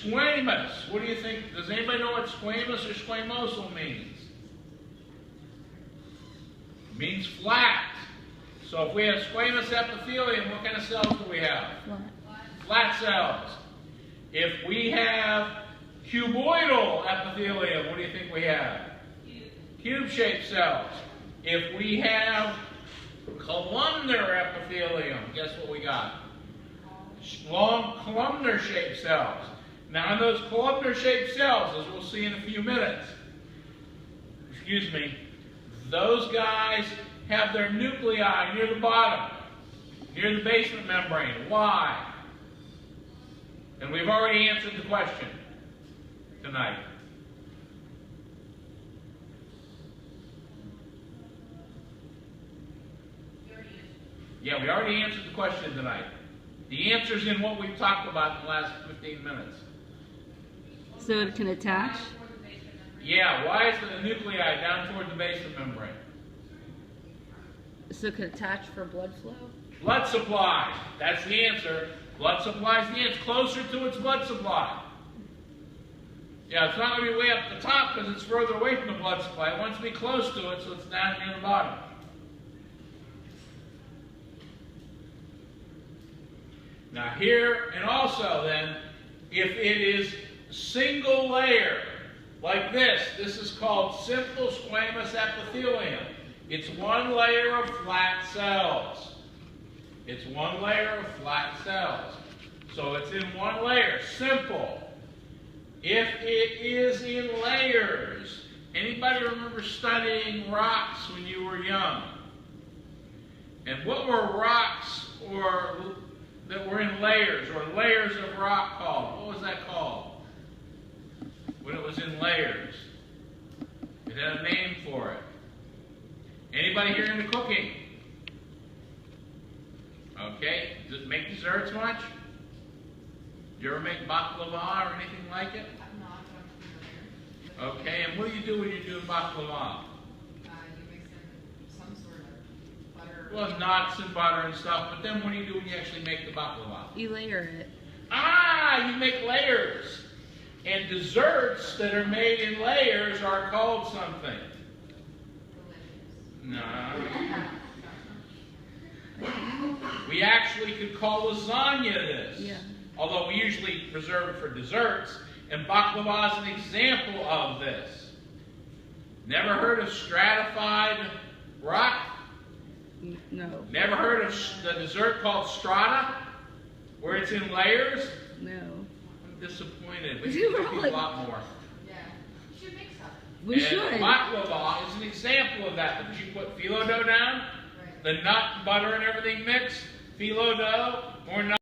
Squamous. What do you think? Does anybody know what squamous or squamosal means? It means flat. So if we have squamous epithelium, what kind of cells do we have? Flat cells. If we have cuboidal epithelium, what do you think we have? Cube-shaped cells. If we have columnar epithelium, guess what we got? Long columnar-shaped cells. Now in those columnar-shaped cells, as we'll see in a few minutes, those guys have their nuclei near the bottom, near the basement membrane. Why? And we've already answered the question tonight. Yeah, we already answered the question tonight. The answer's in what we've talked about in the last 15 minutes. So it can attach? Yeah, why is the nuclei down toward the basement membrane? So it can attach for blood flow? Blood supply. That's the answer. Blood supply is the answer. Closer to its blood supply. Yeah, it's not going to be way up the top because it's further away from the blood supply. It wants to be close to it, so it's down near the bottom. Now here, and also then, if it is single layer, like this is called simple squamous epithelium. It's one layer of flat cells. It's one layer of flat cells. So it's in one layer, simple. If it is in layers, anybody remember studying rocks when you were young? And what were rocks that were in layers, or layers of rock called? What was that called? When it was in layers. It had a name for it. Anybody here into cooking? Okay. Does it make desserts much? Do you ever make baklava or anything like it? I'm not, but I'm familiar. Okay, and what do you do when you're doing baklava? You mix in some sort of butter. Well, nuts and butter and stuff, but then what do you do when you actually make the baklava? You layer it. Ah, you make layers. And desserts that are made in layers are called something. No. We actually could call lasagna this. Yeah. Although we usually reserve it for desserts. And baklava is an example of this. Never heard of stratified rock? No. Never heard of the dessert called strata? Where it's in layers? No. I'm disappointed. We We should were do a like- lot more. Yeah. You should make some. We And should. baklava is an example of that. But you put phyllo dough down, Right. the nut, butter, and everything mixed, phyllo dough, or nut.